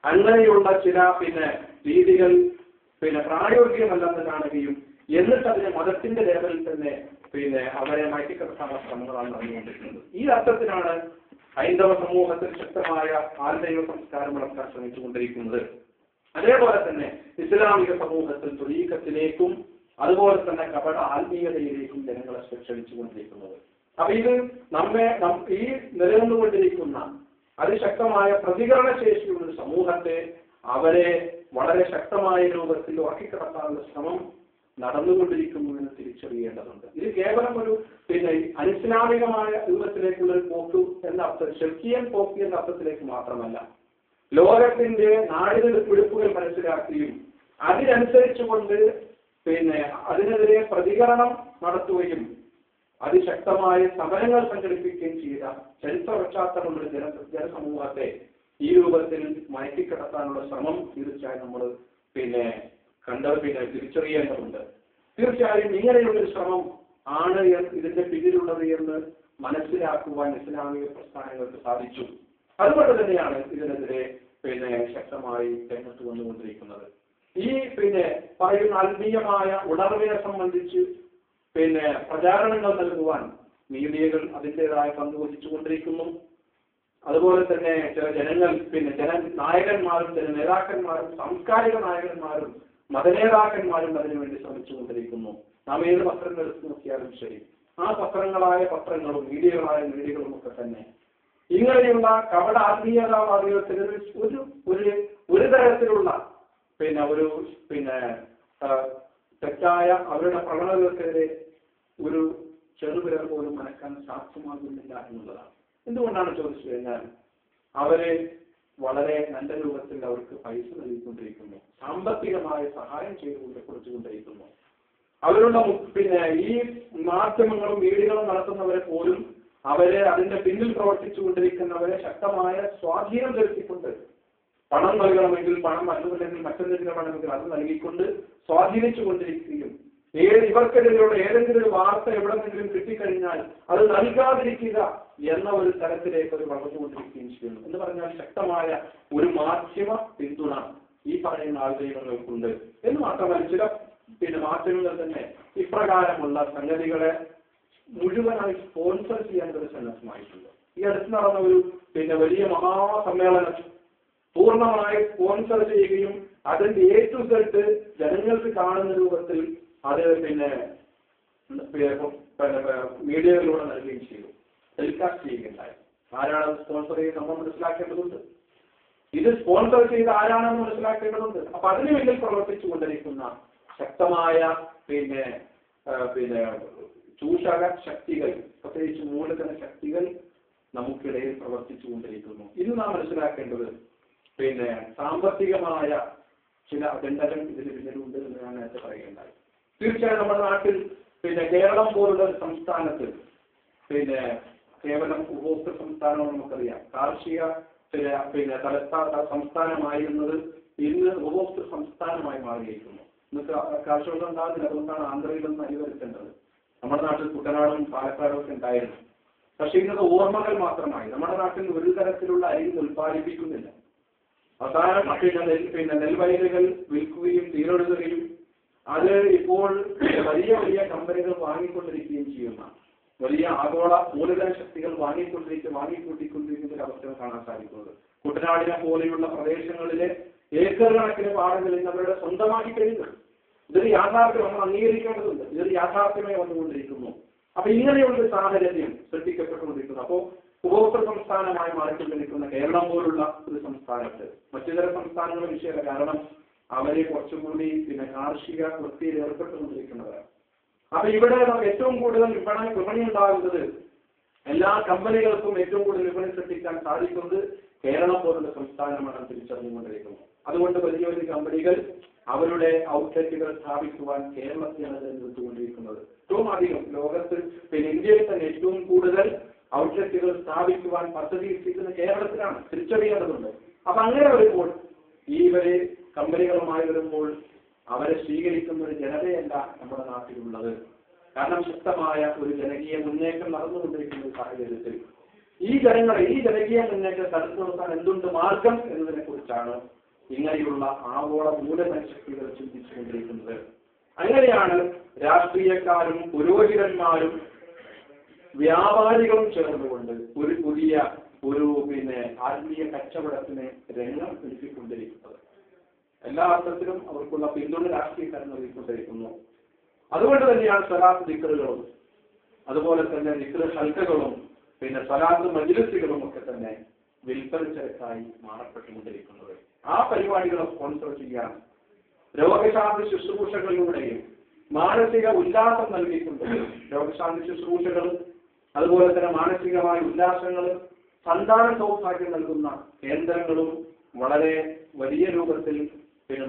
അങ്ങനെയുള്ള ചില രീതികൾ പ്രായോഗികമല്ലെന്ന് കാണുകയും എന്നിട്ട് അതിനെ മതത്തിന്റെ ലേവലിൽ തന്നെ അവരെ മാറ്റിക്കിടത്താനുള്ള ശ്രമങ്ങളാണ് നടന്നുകൊണ്ടിരിക്കുന്നത്. ഈ അർത്ഥത്തിലാണ് ഹൈന്ദവ സമൂഹത്തിൽ ശക്തമായ ആത്മീയ സംസ്കാരം വളർത്താൻ ശ്രമിച്ചുകൊണ്ടിരിക്കുന്നത്. അതേപോലെ തന്നെ ഇസ്ലാമിക സമൂഹത്തിൽ തുരീക്കത്തിലേക്കും അതുപോലെ തന്നെ കപട ആത്മീയതയിലേക്കും ജനങ്ങളെ ക്ഷണിച്ചുകൊണ്ടിരിക്കുന്നത്. അപ്പൊ ഇത് ഈ നിലനിന്നുകൊണ്ടിരിക്കുന്ന അതിശക്തമായ പ്രതികരണശേഷിയുള്ള ഒരു സമൂഹത്തെ അവരെ വളരെ ശക്തമായ രൂപത്തിൽ ഉറക്കിക്കിടത്താനുള്ള ശ്രമം നടന്നുകൊണ്ടിരിക്കുന്നു എന്ന് തിരിച്ചറിയേണ്ടതുണ്ട്. ഇത് കേവലം ഒരു അനിസ്ലാമികമായ രൂപത്തിലേക്കുള്ള ഒരു പോക്ക് എന്ന അർത്ഥം, ഷെർക്കിയൻ പോക്ക് എന്ന അർത്ഥത്തിലേക്ക് മാത്രമല്ല, ലോകത്തിന്റെ നാഴികപ്പിടിപ്പുകൾ മനസ്സിലാക്കുകയും അതിനനുസരിച്ചുകൊണ്ട് അതിനെതിരെ പ്രതികരണം നടത്തുകയും അതിശക്തമായ സമരങ്ങൾ സംഘടിപ്പിക്കുകയും ചെയ്ത ചരിത്ര പശ്ചാത്തലമുള്ള ജനസമൂഹത്തെ ഈ രൂപത്തിൽ മയക്കിക്കിടത്താനുള്ള ശ്രമം തീർച്ചയായും നമ്മൾ തിരിച്ചറിയേണ്ടതുണ്ട്. തീർച്ചയായും ഇങ്ങനെയുള്ളൊരു ശ്രമം ആണ് ഇതിന്റെ പിന്നിലുള്ളത് എന്ന് മനസ്സിലാക്കുവാൻ ഇസ്ലാമിക പ്രസ്ഥാനങ്ങൾക്ക് സാധിച്ചു. അതുകൊണ്ട് തന്നെയാണ് ഇതിനെതിരെ ശക്തമായി രംഗത്ത് വന്നുകൊണ്ടിരിക്കുന്നത്. ഈ പറയുന്ന ആത്മീയമായ ഉണർവിനെ സംബന്ധിച്ച് പ്രചാരണങ്ങൾ നൽകുവാൻ മീഡിയകൾ അതിൻ്റെതായ പങ്ക് വഹിച്ചുകൊണ്ടിരിക്കുന്നു. അതുപോലെ തന്നെ ചില ജനങ്ങൾ നായകന്മാരും ചില നേതാക്കന്മാരും സാംസ്കാരിക നായകന്മാരും മതനേതാക്കന്മാരും അതിനുവേണ്ടി ശ്രമിച്ചുകൊണ്ടിരിക്കുന്നു. നാം ഏത് പത്രങ്ങൾ എടുത്തു നോക്കിയാലും ശരി, ആ പത്രങ്ങളും മീഡിയകളായ മീഡിയകളും ഒക്കെ തന്നെ ഇങ്ങനെയുള്ള കപട ആത്മീയതാവാദികത്തിന് ഒരു തരത്തിലുള്ള തെറ്റായ അവരുടെ പ്രവണതകൾക്കെതിരെ ഒരു ചെറുവിരൽ പോലും മനക്കാൻ സാധ്യമാകുന്നില്ല എന്നുള്ളതാണ്. എന്തുകൊണ്ടാണ് ചോദിച്ചു കഴിഞ്ഞാൽ അവരെ വളരെ നല്ല രൂപത്തിൽ അവർക്ക് പൈസ നൽകിക്കൊണ്ടിരിക്കുന്നു, സാമ്പത്തികമായ സഹായം കൊടുത്തുകൊണ്ടിരിക്കുന്നു. അവരുടെ ഈ മാധ്യമങ്ങളും മീഡിയകളും നടത്തുന്നവരെ പോലും അവരെ അതിന്റെ പിന്നിൽ പ്രവർത്തിച്ചുകൊണ്ടിരിക്കുന്നവരെ ശക്തമായ സ്വാധീനം ചെലുത്തിക്കൊണ്ട് പണം നൽകണമെങ്കിൽ പണം, അല്ലെങ്കിൽ മറ്റെന്തെങ്കിലും വേണമെങ്കിൽ അത് നൽകിക്കൊണ്ട് സ്വാധീനിച്ചു കൊണ്ടിരിക്കുകയും ഇവർക്കെതിരെയുള്ള ഏതെങ്കിലും ഒരു വാർത്ത എവിടെന്നെങ്കിലും കിട്ടിക്കഴിഞ്ഞാൽ അത് നൽകാതിരിക്കുക എന്ന ഒരു തരത്തിലേക്ക് അവർ വളർന്നുകൊണ്ടിരിക്കുകയും ചെയ്യുന്നു. എന്ന് പറഞ്ഞാൽ ശക്തമായ ഒരു മാധ്യമ പിന്തുണ ഈ പറയുന്ന ആൾദൈവങ്ങൾക്കുണ്ട് എന്ന് മാത്രമല്ല, ചില മാധ്യമങ്ങൾ തന്നെ ഇപ്രകാരമുള്ള സംഗതികളെ മുഴുവനായി സ്പോൺസർ ചെയ്യാൻ ഒരു സന്നദ്ധമായിട്ടുണ്ട്. ഈ അടുത്ത് നടന്ന ഒരു വലിയ മഹാസമ്മേളനം പൂർണ്ണമായി സ്പോൺസർ ചെയ്യുകയും അതിന്റെ A to Z ജനങ്ങൾക്ക് കാണുന്ന രൂപത്തിൽ അത് മീഡിയകളിലൂടെ നൽകുകയും ചെയ്തു, ടെലികാസ്റ്റ് ചെയ്യുകയുണ്ടായി. ആരാണ് സ്പോൺസർ ചെയ്ത് നമ്മൾ മനസ്സിലാക്കേണ്ടതുണ്ട്. ഇത് സ്പോൺസർ ചെയ്ത് ആരാണെന്ന് മനസ്സിലാക്കേണ്ടതുണ്ട്. അപ്പൊ അതിനു വേണ്ടി പ്രവർത്തിച്ചു കൊണ്ടിരിക്കുന്ന ശക്തമായ ചൂഷക ശക്തികൾ, പ്രത്യേകിച്ച് മൂലധന ശക്തികൾ നമുക്കിടയിൽ പ്രവർത്തിച്ചു കൊണ്ടിരിക്കുന്നു. ഇത് നാം മനസ്സിലാക്കേണ്ടത് സാമ്പത്തികമായ ചില അജണ്ടകൾ ഇതിന് പിന്നിലുണ്ട് എന്ന് ഞാൻ നേരത്തെ പറയുകയുണ്ടായി. തീർച്ചയായും നമ്മുടെ നാട്ടിൽ കേരളം പോലുള്ള സംസ്ഥാനത്ത് കേവലം ഉപഭോക്തൃ സംസ്ഥാനം നമുക്കറിയാം. കാർഷിക തലസ്ഥാന സംസ്ഥാനമായിരുന്നത് ഇന്ന് ഉപഭോക്തൃ സംസ്ഥാനമായി മാറിയിരിക്കുന്നു. ഇന്ന് കാർഷികം ഉണ്ടാകുന്നില്ല. അതുകൊണ്ടാണ് ആന്ധ്രയിൽ നിന്ന് അരിവരുത്തേണ്ടത്. നമ്മുടെ നാട്ടിൽ കുട്ടനാടും പാലക്കാടും ഒക്കെ ഉണ്ടായിരുന്നു. പക്ഷെ ഇന്നത് ഓർമ്മകൾ മാത്രമായി. നമ്മുടെ നാട്ടിൽ ഒരു തരത്തിലുള്ള അരി ഉൽപ്പാദിപ്പിക്കുന്നില്ല. അവസാനം നെൽവയലുകൾ വിൽക്കുകയും തീരൊഴുകുകയും അത് ഇപ്പോൾ വലിയ വലിയ കമ്പനികൾ വാങ്ങിക്കൊണ്ടിരിക്കുകയും ചെയ്യുന്ന വലിയ ആഗോള മൂലധന ശക്തികൾ വാങ്ങിക്കൂട്ടിക്കൊണ്ടിരിക്കുന്ന ഒരു അവസ്ഥ കാണാൻ സാധിക്കുന്നത്. കുട്ടനാടിനെ പോലെയുള്ള പ്രദേശങ്ങളിലെ ഏക്കർ കണക്കിന് പാടങ്ങൾ ഇന്ന് അവരുടെ സ്വന്തമാക്കി കഴിഞ്ഞു. ഇതൊരു യാഥാർത്ഥ്യം നമ്മൾ അംഗീകരിക്കേണ്ടതുണ്ട്. ഇതൊരു യാഥാർത്ഥ്യമായി വന്നുകൊണ്ടിരിക്കുന്നു. അപ്പൊ ഇങ്ങനെയുള്ള സാഹചര്യം സൃഷ്ടിക്കപ്പെട്ടുകൊണ്ടിരിക്കുന്നു. അപ്പോൾ ഉപഭോക്തൃ സംസ്ഥാനമായി മാറിക്കൊണ്ടിരിക്കുന്ന കേരളം പോലുള്ള ഒരു സംസ്ഥാനത്ത് മറ്റിതര സംസ്ഥാനങ്ങൾ വിഷയമല്ല. കാരണം അവരെ കുറച്ചുകൂടി കാർഷിക വൃത്തിയിൽ ഏർപ്പെട്ടുകൊണ്ടിരിക്കുന്നവരാണ്. അപ്പൊ ഇവിടെ ഏറ്റവും കൂടുതൽ വിപണി ഉണ്ടാകുന്നത്, എല്ലാ കമ്പനികൾക്കും ഏറ്റവും കൂടുതൽ വിപണി സൃഷ്ടിക്കാൻ സാധിക്കുന്നത് കേരളം പോലുള്ള സംസ്ഥാനമാണ് തിരിച്ചറിഞ്ഞുകൊണ്ടിരിക്കുന്നത്. അതുകൊണ്ട് വലിയ വലിയ കമ്പനികൾ അവരുടെ ഔട്ട്ലെറ്റുകൾ സ്ഥാപിക്കുവാൻ കേരളത്തിലാണ് തിരഞ്ഞെടുത്തുകൊണ്ടിരിക്കുന്നത്. ഏറ്റവും അധികം ലോകത്ത് ഇന്ത്യയിൽ തന്നെ ഏറ്റവും കൂടുതൽ ഔട്ട്ലെറ്റുകൾ സ്ഥാപിക്കുവാൻ പദ്ധതിയിട്ടിരിക്കുന്ന കേരളത്തിലാണ്. തിരിച്ചറിയേണ്ടതുണ്ട്. അപ്പൊ അങ്ങനെ വരുമ്പോൾ ഇവരെ കമ്പനികളുമായി വരുമ്പോൾ അവരെ സ്വീകരിക്കുന്ന ഒരു ജനതയല്ല നമ്മുടെ നാട്ടിലുള്ളത്. കാരണം ശക്തമായ ഒരു ജനകീയ മുന്നേറ്റം നടന്നുകൊണ്ടിരിക്കുന്ന സാഹചര്യത്തിൽ ഈ ജനങ്ങളെ ഈ ജനകീയ മുന്നേറ്റം തടുത്തു നിർത്താൻ എന്തുണ്ട് മാർഗം എന്നതിനെ കുറിച്ചാണ് ഇങ്ങനെയുള്ള ആഗോള മൂലധന ശക്തികൾ ചിന്തിച്ചുകൊണ്ടിരിക്കുന്നത്. അങ്ങനെയാണ് രാഷ്ട്രീയക്കാരും പുരോഹിതന്മാരും വ്യാപാരികളും ചേർന്നുകൊണ്ട് ഒരു പുതിയ ആത്മീയ കച്ചവടത്തിന് രംഗം ഒരുക്കിക്കൊണ്ടിരിക്കുന്നത്. എല്ലാ അർത്ഥത്തിലും അവർക്കുള്ള പിന്തുണ രാഷ്ട്രീയക്കാർ നൽകിക്കൊണ്ടിരിക്കുന്നു. അതുകൊണ്ട് തന്നെയാണ് സ്വലാത്ത് ദിക്റുകളും അതുപോലെ തന്നെ ദിക്ർ ഹൽക്കകളും സ്വലാത്ത് മജ്‌ലിസുകളും ഒക്കെ തന്നെ വിൽപ്പന ചരക്കായി മാറപ്പെട്ടുകൊണ്ടിരിക്കുന്നത്. ആ പരിപാടികളെ സ്പോൺസർ ചെയ്യാൻ രോഗശാന്തി ശുശ്രൂഷകളിലൂടെയും മാനസിക ഉല്ലാസം നൽകിയിട്ടുണ്ട്. രോഗശാന്തി ശുശ്രൂഷകൾ അതുപോലെ തന്നെ മാനസികമായ ഉല്ലാസങ്ങൾ സന്താന സൗഭാഗ്യം നൽകുന്ന കേന്ദ്രങ്ങളും വളരെ വലിയ രൂപത്തിൽ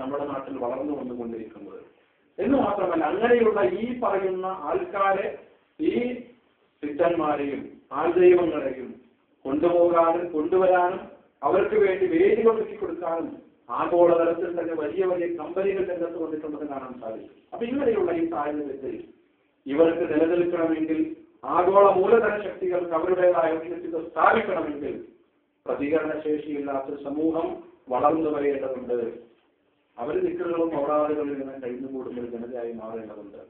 നമ്മുടെ നാട്ടിൽ വളർന്നു വന്നുകൊണ്ടിരിക്കുന്നത്. എന്ന് മാത്രമല്ല, അങ്ങനെയുള്ള ഈ പറയുന്ന ആൾക്കാരെ, ഈ സിദ്ധന്മാരെയും ആൾദൈവങ്ങളെയും കൊണ്ടുവരാനും അവർക്ക് വേണ്ടി വേദികൾ ഒരുക്കി കൊടുക്കാനും ആഗോളതലത്തിൽ തന്നെ വലിയ വലിയ കമ്പനികൾ രംഗത്ത് വന്നിട്ടുണ്ടെന്ന് കാണാൻ സാധിക്കും. അപ്പൊ ഇങ്ങനെയുള്ള ഈ സാഹചര്യത്തിൽ ഇവർക്ക് നിലനിൽക്കണമെങ്കിൽ, ആഗോള മൂലധന ശക്തികൾക്ക് അവരുടേതായ ഒന്നിച്ച് സ്ഥാപിക്കണമെങ്കിൽ പ്രതികരണശേഷിയില്ലാത്ത സമൂഹം വളർന്നു വരേണ്ടതുണ്ട്. അവർ ദിക്റുകളും ഔറാദുകളിൽ നിന്ന് കഴിഞ്ഞുകൂടുന്ന ഒരു ജനതയായി മാറേണ്ടതുണ്ട്.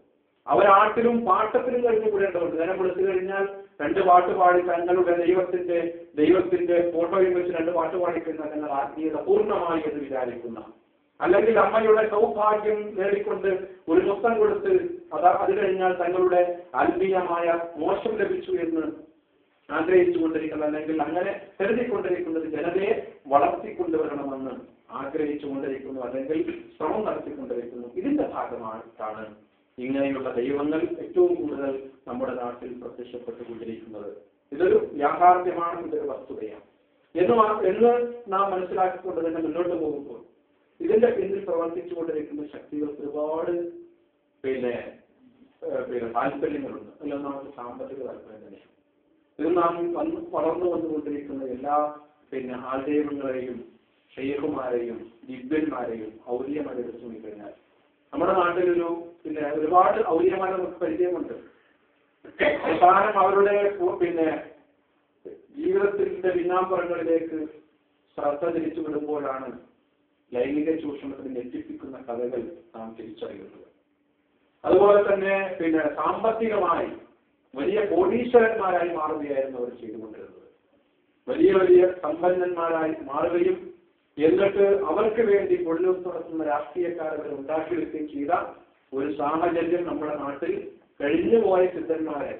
അവരാട്ടിലും പാട്ടത്തിലും കഴിഞ്ഞുകൂടേണ്ടതുണ്ട്. ജനം വിളിച്ചു കഴിഞ്ഞാൽ 2 പാട്ട് പാടി തങ്ങളുടെ ദൈവത്തിന്റെ ഫോട്ടോയും വെച്ച് 2 പാട്ട് പാടിക്കുന്ന ഞങ്ങൾ ആത്മീയത പൂർണ്ണമായി എന്ന് വിചാരിക്കുന്ന, അല്ലെങ്കിൽ അമ്മയുടെ സൗഭാഗ്യം നേടിക്കൊണ്ട് ഒരു മുത്തം കൊടുത്ത് അത് കഴിഞ്ഞാൽ തങ്ങളുടെ ആത്മീയമായ മോശം ലഭിച്ചു എന്ന് ആഗ്രഹിച്ചുകൊണ്ടിരിക്കുന്നത്, അല്ലെങ്കിൽ അങ്ങനെ കരുതിക്കൊണ്ടിരിക്കുന്നത് ജനതയെ വളർത്തിക്കൊണ്ടുവരണമെന്ന് ആഗ്രഹിച്ചുകൊണ്ടിരിക്കുന്നു, അല്ലെങ്കിൽ ശ്രമം നടത്തിക്കൊണ്ടിരിക്കുന്നു. ഇതിന്റെ ഭാഗമായിട്ടാണ് ഇങ്ങനെയുള്ള ദൈവങ്ങൾ ഏറ്റവും കൂടുതൽ നമ്മുടെ നാട്ടിൽ പ്രത്യക്ഷപ്പെട്ടുകൊണ്ടിരിക്കുന്നത്. ഇതൊരു യാഥാർത്ഥ്യമാണ്, ഇതൊരു വസ്തുതയാണ് എന്ന് നാം മനസ്സിലാക്കിക്കൊണ്ട് തന്നെ മുന്നോട്ട് പോകുമ്പോൾ ഇതിന്റെ പിന്നിൽ പ്രവർത്തിച്ചുകൊണ്ടിരിക്കുന്ന ശക്തികൾക്ക് ഒരുപാട് താല്പര്യങ്ങളുണ്ട്. അല്ലെങ്കിൽ നമുക്ക് സാമ്പത്തിക താല്പര്യം തന്നെയാണ്. ഇത് നാം വളർന്നു വന്നുകൊണ്ടിരിക്കുന്ന എല്ലാ ആൾദൈവങ്ങളെയും ഷെയ്ഖുമാരെയും ദിവ്യന്മാരെയും ഔലിയമാരെ എടുത്തു നോക്കിക്കഴിഞ്ഞാൽ നമ്മുടെ നാട്ടിലൊരു ഒരുപാട് ഔലിയമാരെ നമുക്ക് പരിചയമുണ്ട്. അവസാനം അവരുടെ ജീവിതത്തിന്റെ പിന്നാമ്പുറങ്ങളിലേക്ക് ശ്രദ്ധ തിരിച്ചു വിടുമ്പോഴാണ് ലൈംഗിക ചൂഷണത്തിന് ഞെട്ടിപ്പിക്കുന്ന കഥകൾ നാം തിരിച്ചറിയുന്നത്. അതുപോലെ തന്നെ സാമ്പത്തികമായി വലിയ കോടീശ്വരന്മാരായി മാറുകയായിരുന്നു അവർ ചെയ്തുകൊണ്ടിരുന്നത്. വലിയ വലിയ സമ്പന്നന്മാരായി മാറുകയും എന്നിട്ട് അവർക്ക് വേണ്ടി പൊളിയൂസ് നടത്തുന്ന രാഷ്ട്രീയക്കാരെ ഉണ്ടാക്കിയെടുക്കുകയും ചെയ്ത ഒരു സാഹചര്യം നമ്മുടെ നാട്ടിൽ കഴിഞ്ഞുപോയ സിദ്ധന്മാരെ,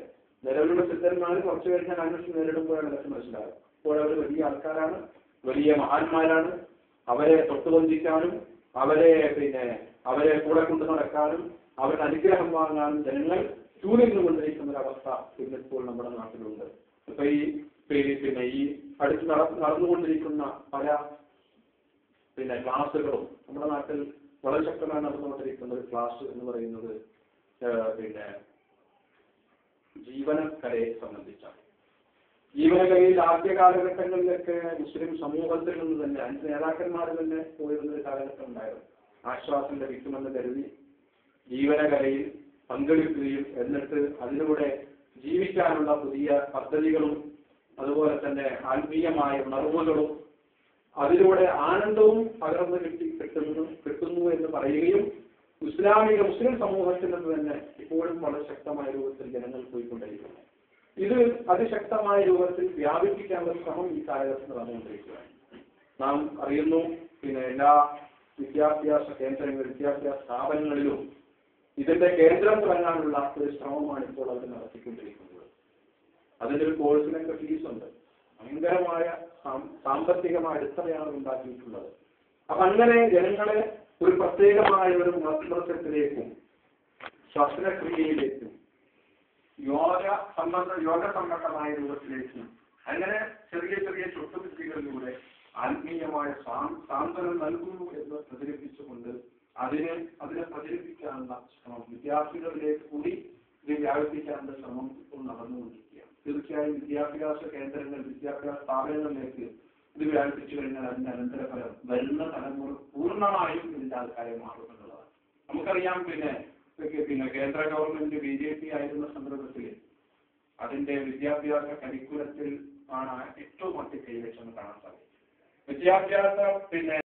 നിലവിലുള്ള സിദ്ധന്മാർ കുറച്ചു കഴിഞ്ഞാൽ അന്വേഷണം നേരിടുമ്പോഴാണ് അതൊക്കെ മനസ്സിലാകും. ഇപ്പോൾ അവർ വലിയ ആൾക്കാരാണ്, വലിയ മഹാന്മാരാണ്. അവരെ തൊട്ടുബന്ധിക്കാനും അവരെ കൂടെ കൊണ്ടു നടക്കാനും അവരുടെ അനുഗ്രഹം വാങ്ങാനും ജനങ്ങൾ ക്യൂ നിന്നുകൊണ്ടിരിക്കുന്ന ഒരവസ്ഥ ഇപ്പോൾ നമ്മുടെ നാട്ടിലുണ്ട്. ഇപ്പൊ ഈ അടുത്ത് നടന്നുകൊണ്ടിരിക്കുന്ന പല ക്ലാസ്സുകളും നമ്മുടെ നാട്ടിൽ വളരെ ശക്തമായി നടന്നുകൊണ്ടിരിക്കുന്ന ഒരു ക്ലാസ് എന്ന് പറയുന്നത് ജീവനക്കലയെ സംബന്ധിച്ചാണ്. ജീവനകലയിൽ ആദ്യ കാലഘട്ടങ്ങളിലൊക്കെ മുസ്ലിം സമൂഹത്തിൽ നിന്ന് തന്നെ 5 നേതാക്കന്മാർ തന്നെ പോയിരുന്ന ഒരു കാലഘട്ടം ഉണ്ടായിരുന്നു. ആശ്വാസം ലഭിക്കുമെന്ന് കരുതി ജീവനകലയിൽ പങ്കെടുക്കുകയും എന്നിട്ട് അതിലൂടെ ജീവിക്കാനുള്ള പുതിയ പദ്ധതികളും അതുപോലെ തന്നെ ആത്മീയമായ ഉണർവുകളും അതിലൂടെ ആനന്ദവും പകർന്നു കിട്ടുന്നു എന്ന് പറയുകയും മുസ്ലിം സമൂഹത്തിൽ നിന്ന് തന്നെ ഇപ്പോഴും വളരെ ശക്തമായ രൂപത്തിൽ ജനങ്ങൾ പോയിക്കൊണ്ടിരിക്കുന്നു. ഇത് അതിശക്തമായ രൂപത്തിൽ വ്യാപിപ്പിക്കാനുള്ള ശ്രമം ഈ കാലഘട്ടത്തിൽ നടന്നുകൊണ്ടിരിക്കുകയാണ്. നാം അറിയുന്നു, എല്ലാ വിദ്യാഭ്യാസ സ്ഥാപനങ്ങളിലും ഇതിന്റെ കേന്ദ്രം തുടങ്ങാനുള്ള ഒരു ശ്രമമാണ് ഇപ്പോൾ അവർ നടത്തിക്കൊണ്ടിരിക്കുന്നത്. അതിന്റെ ഒരു കോഴ്സിനൊക്കെ ഫീസുണ്ട്. ഭയങ്കരമായ സാമ്പത്തികമായ അടിത്തറയാണ് ഉണ്ടാക്കിയിട്ടുള്ളത്. അപ്പൊ അങ്ങനെ ജനങ്ങളെ ഒരു പ്രത്യേകമായ ഒരു മത്സരത്തിലേക്കും ശ്വസനക്രിയയിലേക്കും യോഗ സംബന്ധമായ രൂപത്തിലേക്കും അങ്ങനെ ചെറിയ ചെറിയ ചുട്ടുബുദ്ധികളിലൂടെ ആത്മീയമായ സാന്ത്വനം നൽകുന്നു എന്ന് പ്രചരിപ്പിച്ചുകൊണ്ട് അതിനെ പ്രചരിപ്പിക്കാനുള്ള ശ്രമം വിദ്യാർത്ഥികളിലേക്ക് കൂടി ഇത് വ്യാപിപ്പിക്കാനുള്ള ശ്രമം ഇപ്പോൾ നടന്നുകൊണ്ടിരിക്കുകയാണ്. തീർച്ചയായും വിദ്യാഭ്യാസ കേന്ദ്രങ്ങൾ, വിദ്യാഭ്യാസ സ്ഥാപനങ്ങളിലേക്ക് ഇത് വ്യാപിപ്പിച്ചു കഴിഞ്ഞാൽ അതിന്റെ അനന്തരഫലം വരുന്ന തലമുറ പൂർണ്ണമായും ഇതിന്റെ ആൾക്കാരെ മാറും എന്നുള്ളതാണ്. നമുക്കറിയാം, കേന്ദ്ര ഗവൺമെന്റ് BJP ആയിരുന്ന സന്ദർഭത്തിൽ അതിന്റെ വിദ്യാഭ്യാസ കരിക്കുലത്തിൽ ആണ് ഏറ്റവും അധികം കൈവശം കാണാൻ സാധിക്കും. വിദ്യാഭ്യാസ പിന്നെ